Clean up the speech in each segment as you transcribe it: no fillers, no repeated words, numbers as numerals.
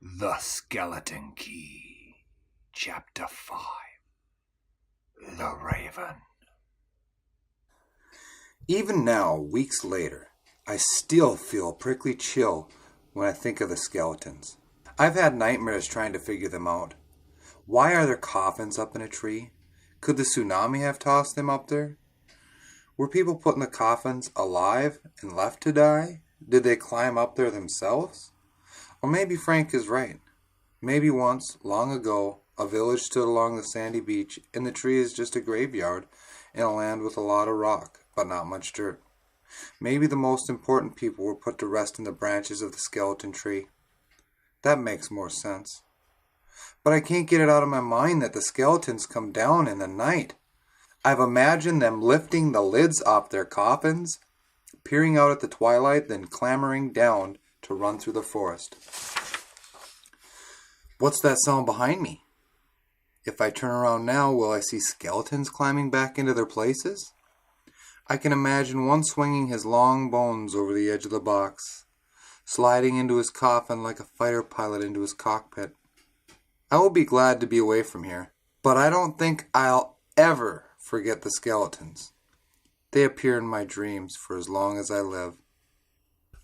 The Skeleton Key, Chapter 5, The Raven. Even now, weeks later, I still feel a prickly chill when I think of the skeletons. I've had nightmares trying to figure them out. Why are there coffins up in a tree? Could the tsunami have tossed them up there? Were people put in the coffins alive and left to die? Did they climb up there themselves? Or maybe Frank is right. Maybe once, long ago, a village stood along the sandy beach, and the tree is just a graveyard in a land with a lot of rock, but not much dirt. Maybe the most important people were put to rest in the branches of the skeleton tree. That makes more sense. But I can't get it out of my mind that the skeletons come down in the night. I've imagined them lifting the lids off their coffins, peering out at the twilight, then clambering down to run through the forest. What's that sound behind me? If I turn around now, will I see skeletons climbing back into their places? I can imagine one swinging his long bones over the edge of the box, sliding into his coffin like a fighter pilot into his cockpit. I will be glad to be away from here, but I don't think I'll ever forget the skeletons. They appear in my dreams for as long as I live.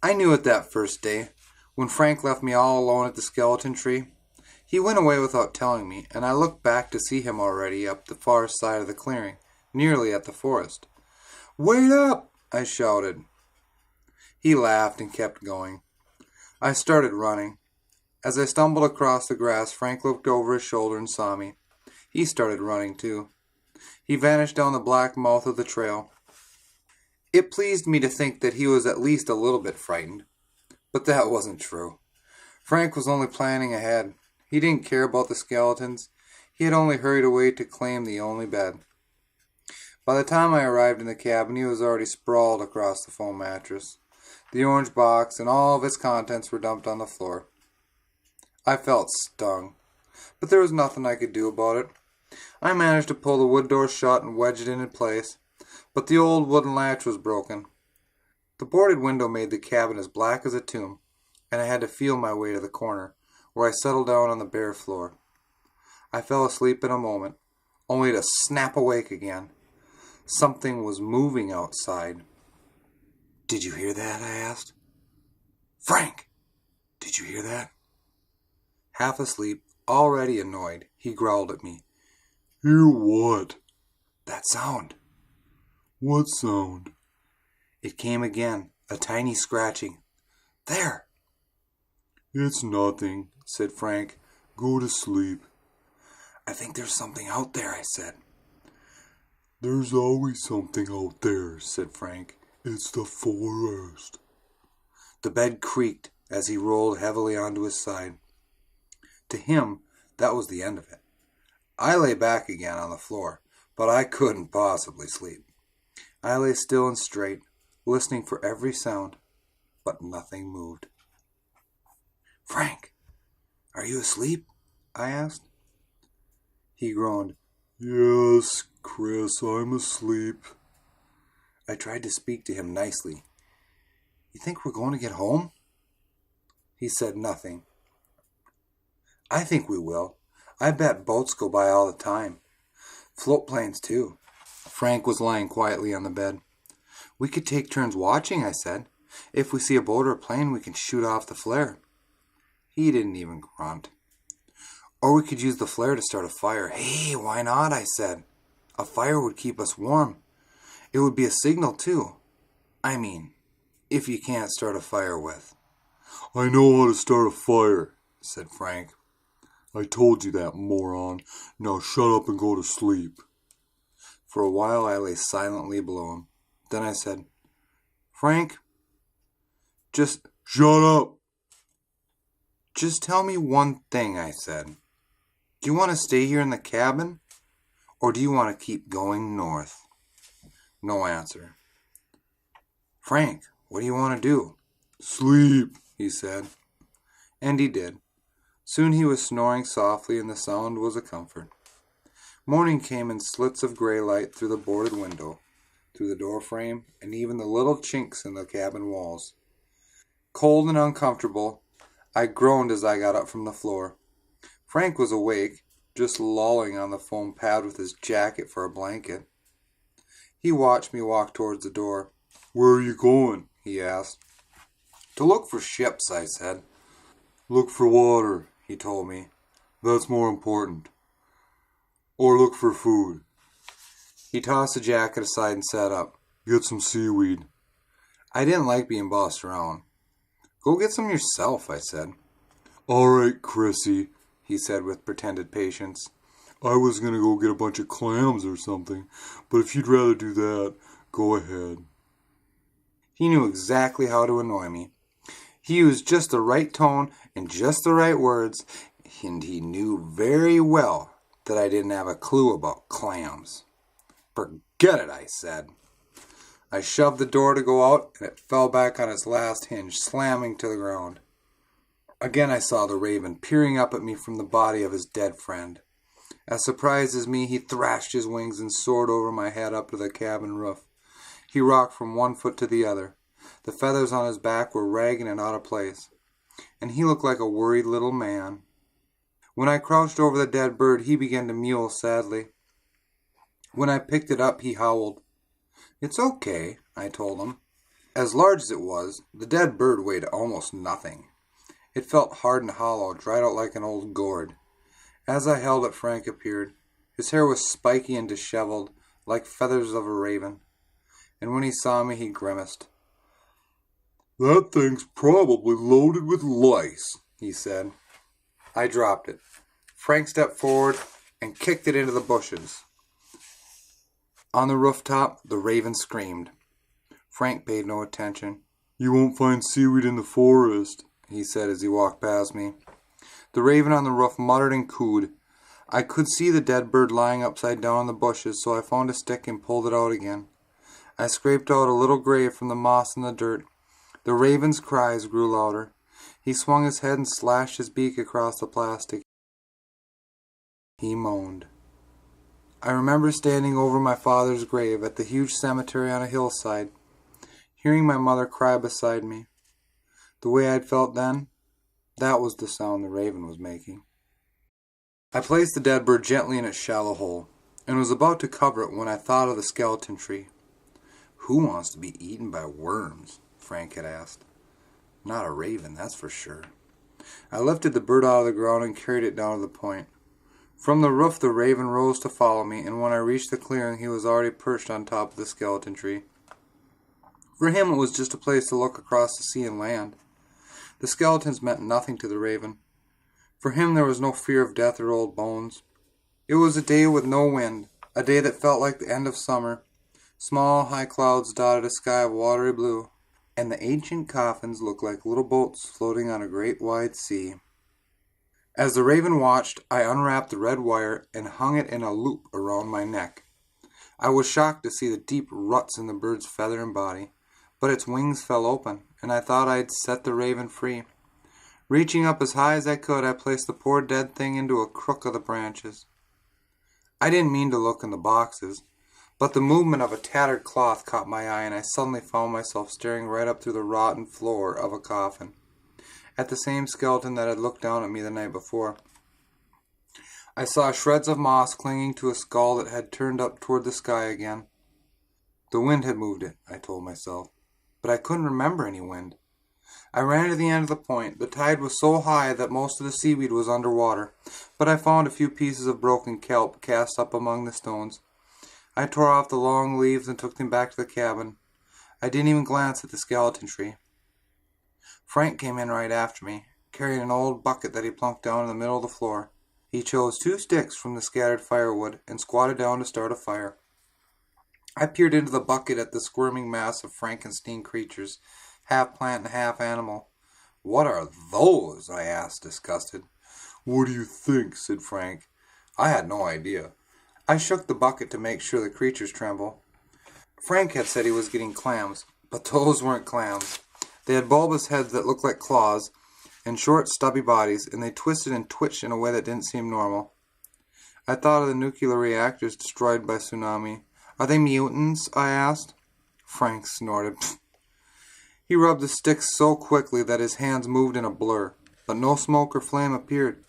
I knew it that first day, when Frank left me all alone at the skeleton tree. He went away without telling me, and I looked back to see him already up the far side of the clearing, nearly at the forest. "Wait up!" I shouted. He laughed and kept going. I started running. As I stumbled across the grass, Frank looked over his shoulder and saw me. He started running too. He vanished down the black mouth of the trail. It pleased me to think that he was at least a little bit frightened, but that wasn't true. Frank was only planning ahead. He didn't care about the skeletons. He had only hurried away to claim the only bed. By the time I arrived in the cabin, he was already sprawled across the foam mattress. The orange box and all of its contents were dumped on the floor. I felt stung, but there was nothing I could do about it. I managed to pull the wood door shut and wedge it in place, but the old wooden latch was broken. The boarded window made the cabin as black as a tomb, and I had to feel my way to the corner, where I settled down on the bare floor. I fell asleep in a moment, only to snap awake again. Something was moving outside. "Did you hear that?" I asked. "Frank, did you hear that?" Half asleep, already annoyed, he growled at me. "Hear what?" "That sound." "What sound?" It came again, a tiny scratching. "There!" "It's nothing," said Frank. "Go to sleep." "I think there's something out there," I said. "There's always something out there," said Frank. "It's the forest." The bed creaked as he rolled heavily onto his side. To him, that was the end of it. I lay back again on the floor, but I couldn't possibly sleep. I lay still and straight, listening for every sound, but nothing moved. "Frank, are you asleep?" I asked. He groaned. "Yes, Chris, I'm asleep." I tried to speak to him nicely. "You think we're going to get home?" He said nothing. "I think we will. I bet boats go by all the time. Float planes, too." Frank was lying quietly on the bed. "We could take turns watching," I said. "If we see a boat or a plane, we can shoot off the flare." He didn't even grunt. "Or we could use the flare to start a fire." "Hey, why not?" I said. "A fire would keep us warm. It would be a signal, too. I mean, if you can't start a fire with." "I know how to start a fire," said Frank. "I told you that, moron. Now shut up and go to sleep." For a while I lay silently below him. Then I said, "Frank, just shut up. Just tell me one thing," I said. "Do you want to stay here in the cabin, or do you want to keep going north?" No answer. "Frank, what do you want to do?" "Sleep," he said. And he did. Soon he was snoring softly, and the sound was a comfort. Morning came in slits of gray light through the boarded window, through the door frame, and even the little chinks in the cabin walls. Cold and uncomfortable, I groaned as I got up from the floor. Frank was awake, just lolling on the foam pad with his jacket for a blanket. He watched me walk towards the door. "Where are you going?" he asked. "To look for ships," I said. "Look for water," he told me. "That's more important. Or look for food." He tossed the jacket aside and sat up. "Get some seaweed." I didn't like being bossed around. "Go get some yourself," I said. "All right, Chrissy," he said with pretended patience. "I was going to go get a bunch of clams or something, but if you'd rather do that, go ahead." He knew exactly how to annoy me. He used just the right tone and just the right words, and he knew very well that I didn't have a clue about clams. "Forget it," I said. I shoved the door to go out, and it fell back on its last hinge, slamming to the ground. Again I saw the raven peering up at me from the body of his dead friend. As surprised as me, he thrashed his wings and soared over my head up to the cabin roof. He rocked from one foot to the other. The feathers on his back were ragged and out of place, and he looked like a worried little man. When I crouched over the dead bird, he began to mew sadly. When I picked it up, he howled. "It's okay," I told him. As large as it was, the dead bird weighed almost nothing. It felt hard and hollow, dried out like an old gourd. As I held it, Frank appeared. His hair was spiky and disheveled, like feathers of a raven, and when he saw me, he grimaced. "That thing's probably loaded with lice," he said. I dropped it. Frank stepped forward and kicked it into the bushes. On the rooftop, the raven screamed. Frank paid no attention. "You won't find seaweed in the forest," he said as he walked past me. The raven on the roof muttered and cooed. I could see the dead bird lying upside down in the bushes, so I found a stick and pulled it out again. I scraped out a little grave from the moss and the dirt. The raven's cries grew louder. He swung his head and slashed his beak across the plastic. He moaned. I remember standing over my father's grave at the huge cemetery on a hillside, hearing my mother cry beside me. The way I'd felt then, that was the sound the raven was making. I placed the dead bird gently in its shallow hole, and was about to cover it when I thought of the skeleton tree. "Who wants to be eaten by worms?" Frank had asked. "Not a raven, that's for sure." I lifted the bird out of the ground and carried it down to the point. From the roof the raven rose to follow me, and when I reached the clearing he was already perched on top of the skeleton tree. For him it was just a place to look across the sea and land. The skeletons meant nothing to the raven. For him there was no fear of death or old bones. It was a day with no wind, a day that felt like the end of summer. Small high clouds dotted a sky of watery blue, and the ancient coffins looked like little boats floating on a great wide sea. As the raven watched, I unwrapped the red wire and hung it in a loop around my neck. I was shocked to see the deep ruts in the bird's feather and body, but its wings fell open, and I thought I'd set the raven free. Reaching up as high as I could, I placed the poor dead thing into a crook of the branches. I didn't mean to look in the boxes, but the movement of a tattered cloth caught my eye, and I suddenly found myself staring right up through the rotten floor of a coffin, at the same skeleton that had looked down at me the night before. I saw shreds of moss clinging to a skull that had turned up toward the sky again. The wind had moved it, I told myself, but I couldn't remember any wind. I ran to the end of the point. The tide was so high that most of the seaweed was under water, but I found a few pieces of broken kelp cast up among the stones. I tore off the long leaves and took them back to the cabin. I didn't even glance at the skeleton tree. Frank came in right after me, carrying an old bucket that he plunked down in the middle of the floor. He chose 2 sticks from the scattered firewood and squatted down to start a fire. I peered into the bucket at the squirming mass of Frankenstein creatures, half plant and half animal. "What are those?" I asked, disgusted. "What do you think?" said Frank. I had no idea. I shook the bucket to make sure the creatures trembled. Frank had said he was getting clams, but those weren't clams. They had bulbous heads that looked like claws, and short, stubby bodies, and they twisted and twitched in a way that didn't seem normal. I thought of the nuclear reactors destroyed by tsunami. "Are they mutants?" I asked. Frank snorted. He rubbed the sticks so quickly that his hands moved in a blur. but no smoke or flame appeared.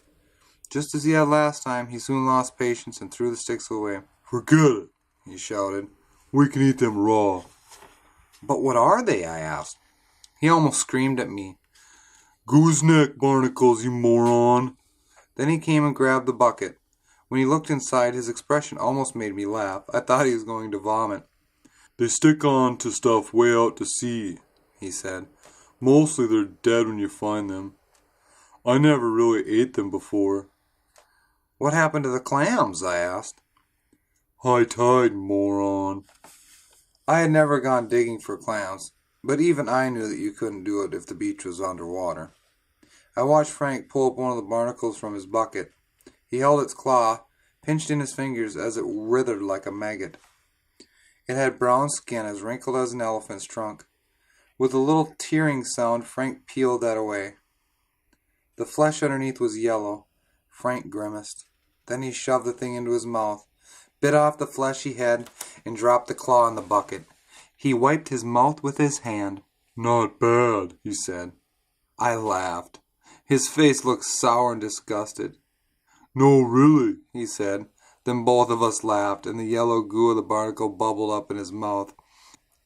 Just as he had last time, he soon lost patience and threw the sticks away. "Forget it," he shouted. "We can eat them raw." "But what are they?" I asked. He almost screamed at me. "Gooseneck barnacles, you moron." Then he came and grabbed the bucket. When he looked inside, his expression almost made me laugh. I thought he was going to vomit. "They stick on to stuff way out to sea," he said. "Mostly they're dead when you find them. I never really ate them before." "What happened to the clams?" I asked. "High tide, moron." I had never gone digging for clams, but even I knew that you couldn't do it if the beach was underwater. I watched Frank pull up one of the barnacles from his bucket. He held its claw, pinched in his fingers as it writhed like a maggot. It had brown skin as wrinkled as an elephant's trunk. With a little tearing sound, Frank peeled that away. The flesh underneath was yellow. Frank grimaced. Then he shoved the thing into his mouth, bit off the fleshy head, and dropped the claw in the bucket. He wiped his mouth with his hand. "Not bad," he said. I laughed. His face looked sour and disgusted. "No, really," he said. Then both of us laughed, and the yellow goo of the barnacle bubbled up in his mouth.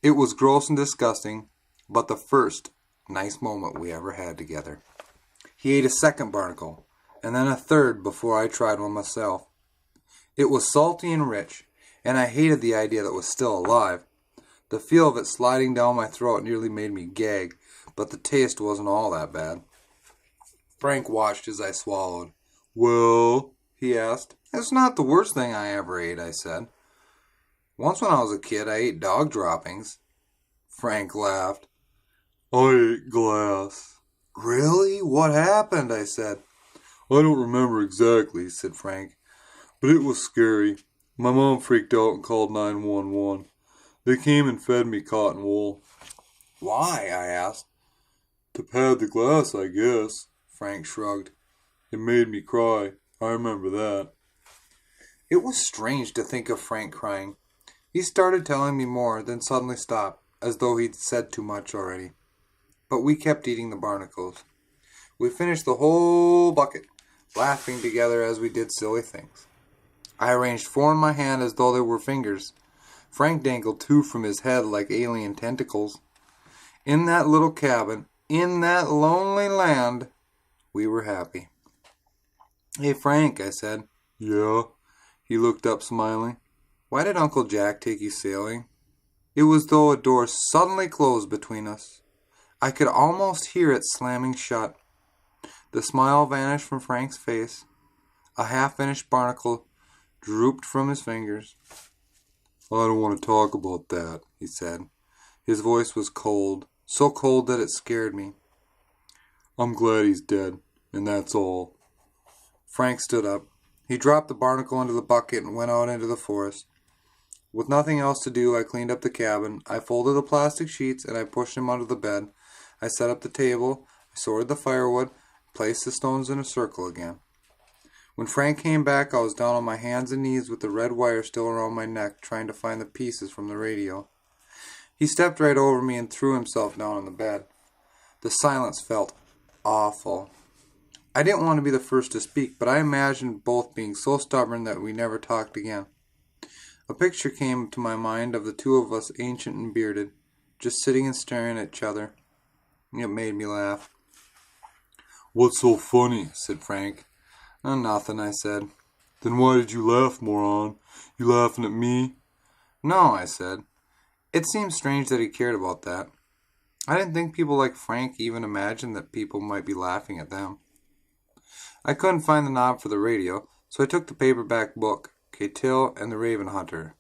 It was gross and disgusting, but the first nice moment we ever had together. He ate a second barnacle, and then a third before I tried one myself. It was salty and rich, and I hated the idea that it was still alive. The feel of it sliding down my throat nearly made me gag, but the taste wasn't all that bad. Frank watched as I swallowed. "Well?" he asked. "It's not the worst thing I ever ate," I said. "Once when I was a kid, I ate dog droppings." Frank laughed. "I ate glass." "Really? What happened?" I said. "I don't remember exactly," said Frank, "but it was scary. My mom freaked out and called 911. They came and fed me cotton wool." "Why?" I asked. "To pad the glass, I guess." Frank shrugged. "It made me cry. I remember that." It was strange to think of Frank crying. He started telling me more, then suddenly stopped, as though he'd said too much already. But we kept eating the barnacles. We finished the whole bucket, laughing together as we did silly things. I arranged 4 in my hand as though they were fingers. Frank dangled 2 from his head like alien tentacles. In that little cabin, in that lonely land, we were happy. "Hey, Frank," I said. "Yeah?" He looked up, smiling. "Why did Uncle Jack take you sailing?" It was as though a door suddenly closed between us. I could almost hear it slamming shut. The smile vanished from Frank's face. A half-finished barnacle drooped from his fingers. "I don't want to talk about that," he said. His voice was cold, so cold that it scared me. "I'm glad he's dead, and that's all." Frank stood up. He dropped the barnacle into the bucket and went out into the forest. With nothing else to do, I cleaned up the cabin. I folded the plastic sheets and I pushed them under the bed. I set up the table. I sorted the firewood, placed the stones in a circle again. When Frank came back, I was down on my hands and knees with the red wire still around my neck, trying to find the pieces from the radio. He stepped right over me and threw himself down on the bed. The silence felt awful. I didn't want to be the first to speak, but I imagined both being so stubborn that we never talked again. A picture came to my mind of the 2 of us, ancient and bearded, just sitting and staring at each other. It made me laugh. "What's so funny?" said Frank. "Oh, nothing," I said. "Then why did you laugh, moron? You laughing at me?" "No," I said. It seemed strange that he cared about that. I didn't think people like Frank even imagined that people might be laughing at them. I couldn't find the knob for the radio, so I took the paperback book, Catill and the Raven Hunter,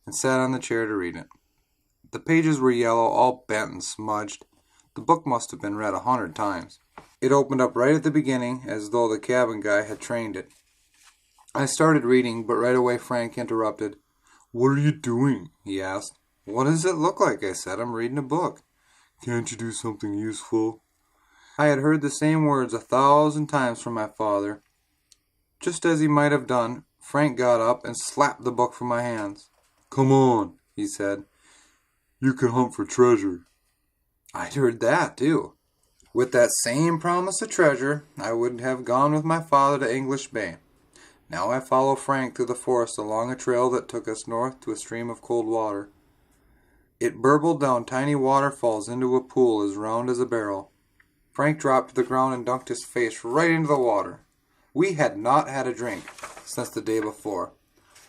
and sat on the chair to read it. The pages were yellow, all bent and smudged. The book must have been read 100 times. It opened up right at the beginning, as though the cabin guy had trained it. I started reading, but right away Frank interrupted. "What are you doing?" he asked. "What does it look like?" I said. "I'm reading a book." "Can't you do something useful?" I had heard the same words 1,000 times from my father. Just as he might have done, Frank got up and slapped the book from my hands. "Come on," he said. "You can hunt for treasure." I'd heard that, too. With that same promise of treasure, I would have gone with my father to English Bay. Now I follow Frank through the forest along a trail that took us north to a stream of cold water. It burbled down tiny waterfalls into a pool as round as a barrel. Frank dropped to the ground and dunked his face right into the water. We had not had a drink since the day before,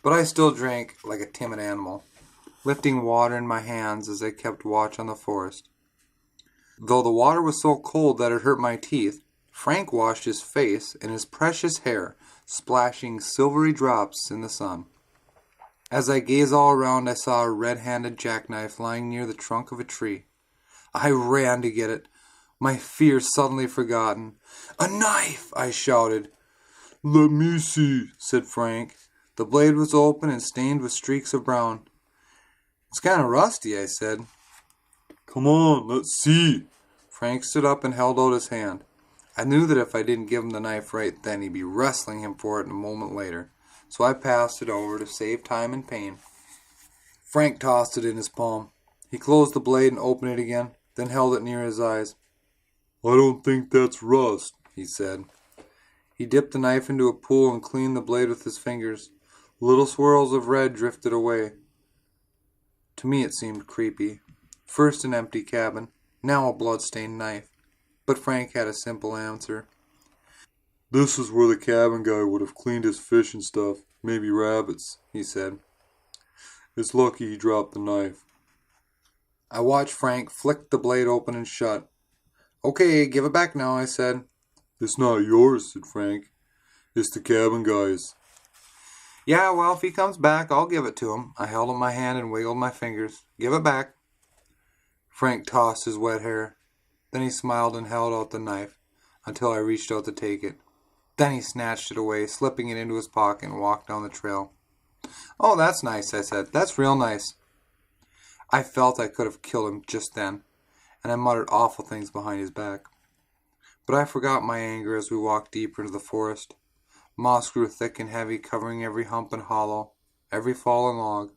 but I still drank like a timid animal, lifting water in my hands as I kept watch on the forest. Though the water was so cold that it hurt my teeth, Frank washed his face and his precious hair, splashing silvery drops in the sun. As I gazed all around, I saw a red-handled jackknife lying near the trunk of a tree. I ran to get it, my fear suddenly forgotten. "A knife!" I shouted. "Let me see," said Frank. The blade was open and stained with streaks of brown. "It's kind of rusty," I said. "Come on, let's see." Frank stood up and held out his hand. I knew that if I didn't give him the knife right then, he'd be wrestling him for it a moment later, so I passed it over to save time and pain. Frank tossed it in his palm. He closed the blade and opened it again, then held it near his eyes. "I don't think that's rust," he said. He dipped the knife into a pool and cleaned the blade with his fingers. Little swirls of red drifted away. To me it seemed creepy. First an empty cabin, now a blood-stained knife. But Frank had a simple answer. "This is where the cabin guy would have cleaned his fish and stuff, maybe rabbits," he said. "It's lucky he dropped the knife." I watched Frank flick the blade open and shut. "Okay, give it back now," I said. "It's not yours," said Frank. "It's the cabin guy's." "Yeah, well, if he comes back, I'll give it to him." I held up my hand and wiggled my fingers. "Give it back." Frank tossed his wet hair. Then he smiled and held out the knife until I reached out to take it. Then he snatched it away, slipping it into his pocket, and walked down the trail. "Oh, that's nice," I said. "That's real nice." I felt I could have killed him just then, and I muttered awful things behind his back. But I forgot my anger as we walked deeper into the forest. Moss grew thick and heavy, covering every hump and hollow, every fallen log.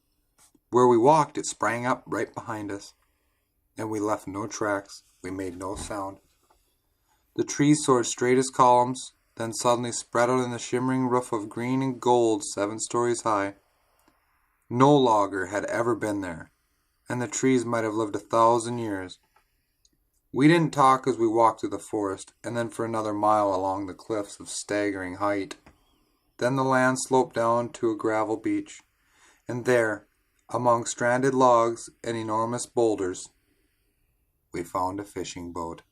Where we walked, it sprang up right behind us, and we left no tracks. We made no sound. The trees soared straight as columns, then suddenly spread out in the shimmering roof of green and gold 7 stories high. No logger had ever been there, and the trees might have lived 1,000 years. We didn't talk as we walked through the forest, and then for another mile along the cliffs of staggering height. Then the land sloped down to a gravel beach, and there, among stranded logs and enormous boulders, we found a fishing boat.